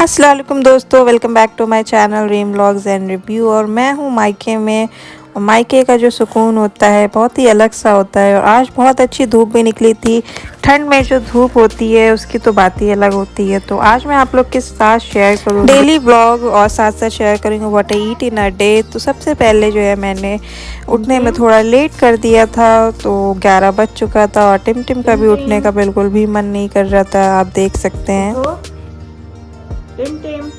अस्सलाम वालेकुम दोस्तों, welcome back to my channel Reem vlogs and review. और मैं हूँ मायके में। और मायके का जो सुकून होता है बहुत ही अलग सा होता है। और आज बहुत अच्छी धूप भी निकली थी। ठंड में जो धूप होती है उसकी तो बात ही अलग होती है। तो आज मैं आप लोग के साथ शेयर करूँगी डेली व्लॉग और साथ साथ शेयर करूँगी what I eat in a day. तो सबसे पहले जो है मैंने उठने में थोड़ा लेट कर दिया था, तो 11 बज चुका था और टिम का भी उठने का बिल्कुल भी मन नहीं कर रहा था, आप देख सकते हैं। टिम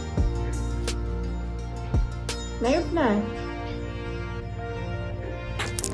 नहीं उठना है।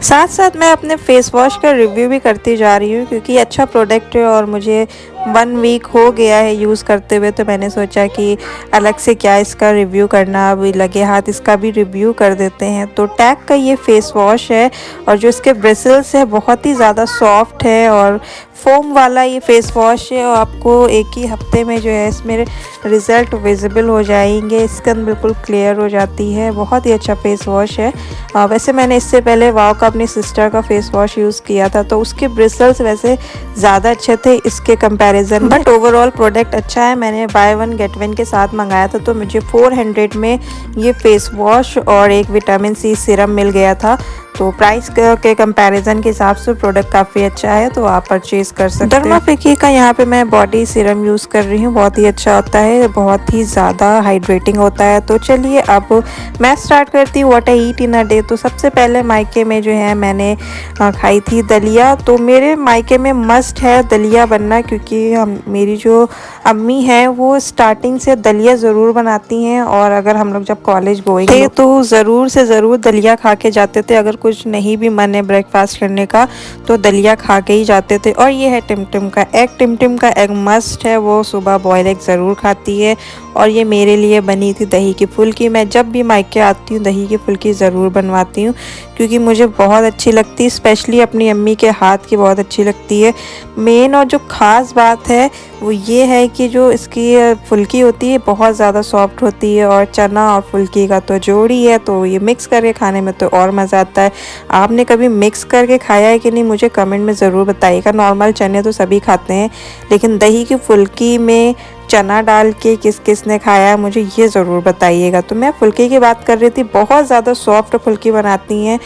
साथ साथ मैं अपने फेस वॉश का रिव्यू भी करती जा रही हूँ क्योंकि अच्छा प्रोडक्ट है और मुझे 1 वीक हो गया है यूज़ करते हुए। तो मैंने सोचा कि अलग से क्या इसका रिव्यू करना, अभी लगे हाथ इसका भी रिव्यू कर देते हैं। तो टैग का ये फेस वॉश है और जो इसके ब्रिसल्स है बहुत ही ज़्यादा सॉफ्ट है और फोम वाला ये फेस वॉश है। और आपको एक ही हफ्ते में जो है इसमें रिज़ल्ट विजिबल हो जाएंगे, स्किन बिल्कुल क्लियर हो जाती है। बहुत ही अच्छा फेस वॉश है। वैसे मैंने इससे पहले वाव का अपनी सिस्टर का फेस वॉश यूज़ किया था, तो उसके ब्रिसल्स वैसे ज़्यादा अच्छे थे इसके कंपैरिजन, बट ओवरऑल प्रोडक्ट अच्छा है। मैंने बाय 1 गेट 1 के साथ मंगाया था, तो मुझे 400 में ये फेस वॉश और एक विटामिन सी सीरम मिल गया था। तो प्राइस के कंपैरिजन के हिसाब से प्रोडक्ट काफ़ी अच्छा है, तो आप परचेज़ कर सकते हैं। डर्माफिकी का यहाँ पे मैं बॉडी सीरम यूज़ कर रही हूँ, बहुत ही अच्छा होता है, बहुत ही ज़्यादा हाइड्रेटिंग होता है। तो चलिए अब मैं स्टार्ट करती हूँ what I eat in a day. तो सबसे पहले मायके में जो है मैंने खाई थी दलिया। तो मेरे मायके में मस्ट है दलिया बनना, क्योंकि मेरी जो अम्मी हैं वो स्टार्टिंग से दलिया ज़रूर बनाती हैं। और अगर हम लोग जब कॉलेज गोइंग थे तो ज़रूर से ज़रूर दलिया खा के जाते थे। अगर कुछ नहीं भी मन है ब्रेकफास्ट करने का तो दलिया खा के ही जाते थे। और ये है टिम का एग। टिम का एग मस्ट है, वो सुबह बॉयल एग ज़रूर खाती है। और ये मेरे लिए बनी थी दही की फुल्की। मैं जब भी मायके आती हूँ दही की फुल्की ज़रूर बनवाती हूँ, क्योंकि मुझे बहुत अच्छी लगती है, स्पेशली अपनी अम्मी के हाथ की बहुत अच्छी लगती है। मेन और जो ख़ास बात है वो ये है कि जो इसकी फुल्की होती है बहुत ज़्यादा सॉफ्ट होती है, और चना और फुल्की का तो जोड़ी है, तो ये मिक्स करके खाने में तो और मज़ा आता है। आपने कभी मिक्स करके खाया है कि नहीं, मुझे कमेंट में ज़रूर बताइएगा। नॉर्मल चने तो सभी खाते हैं, लेकिन दही की फुल्की में चना डाल के किस किस ने खाया है मुझे ये ज़रूर बताइएगा। तो मैं फुल्की की बात कर रही थी, बहुत ज़्यादा सॉफ्ट फुल्की बनाती हैं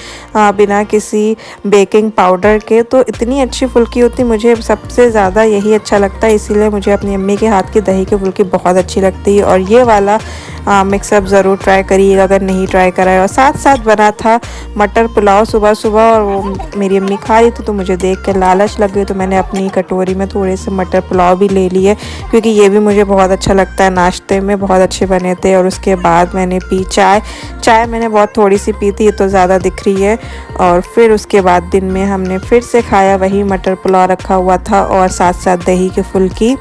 बिना किसी बेकिंग पाउडर के। तो इतनी अच्छी फुल्की होती, मुझे सबसे ज़्यादा यही अच्छा लगता है, इसीलिए मुझे अपनी अम्मी के हाथ की दही की फुल्की बहुत अच्छी लगती है। और ये वाला मिक्सअप ज़रूर ट्राई करिएगा अगर नहीं ट्राई करा है। और साथ साथ बना था मटर पुलाव सुबह सुबह, और वो मेरी अम्मी खा रही थी तो मुझे देख के लालच लग गई, तो मैंने अपनी कटोरी में थोड़े से मटर पुलाव भी ले लिए, क्योंकि ये भी मुझे बहुत अच्छा लगता है। नाश्ते में बहुत अच्छे बने थे। और उसके बाद मैंने पी चाय मैंने बहुत थोड़ी सी पी थी, ये तो ज़्यादा दिख रही है। और फिर उसके बाद दिन में हमने फिर से खाया, वही मटर पुलाव रखा हुआ था और साथ साथ दही की फुल्की।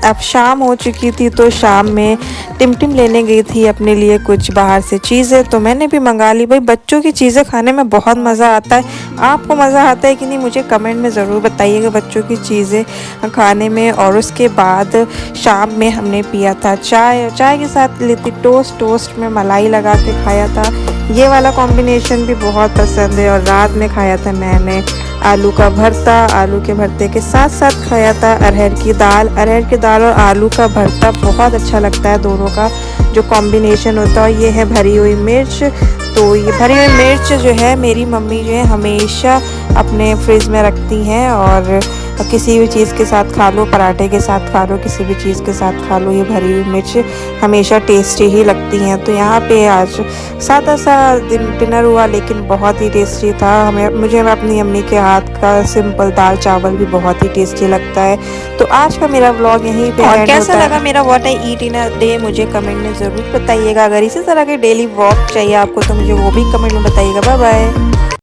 अब शाम हो चुकी थी, तो शाम में टिम लेने गई थी अपने लिए कुछ बाहर से चीज़ें, तो मैंने भी मंगा ली। भाई बच्चों की चीज़ें खाने में बहुत मज़ा आता है। आपको मज़ा आता है कि नहीं, मुझे कमेंट में ज़रूर बताइएगा बच्चों की चीज़ें खाने में। और उसके बाद शाम में हमने पिया था चाय के साथ ली थी टोस्ट में मलाई लगा के खाया था। ये वाला कॉम्बिनेशन भी बहुत पसंद है। और रात में खाया था मैंने आलू का भरता। आलू के भरते के साथ साथ खाया था अरहर की दाल और आलू का भरता। बहुत अच्छा लगता है दोनों का जो कॉम्बिनेशन होता है। ये है भरी हुई मिर्च। तो ये भरी हुई मिर्च जो है मेरी मम्मी जो है हमेशा अपने फ्रिज में रखती हैं, और किसी भी चीज़ के साथ खा लो, पराठे के साथ खा लो, किसी भी चीज़ के साथ खा लो, ये भरी हुई मिर्च हमेशा टेस्टी ही लगती हैं। तो यहाँ पे आज सादा सा डिनर हुआ, लेकिन बहुत ही टेस्टी था। मुझे अपनी अम्मी के हाथ का सिंपल दाल चावल भी बहुत ही टेस्टी लगता है। तो आज का मेरा व्लॉग यहीं पे और कैसा लगा मेरा what I eat in a day मुझे कमेंट में ज़रूर बताइएगा। अगर इसी तरह के डेली व्लॉग चाहिए आपको तो मुझे वो भी कमेंट में बताइएगा। Bye bye.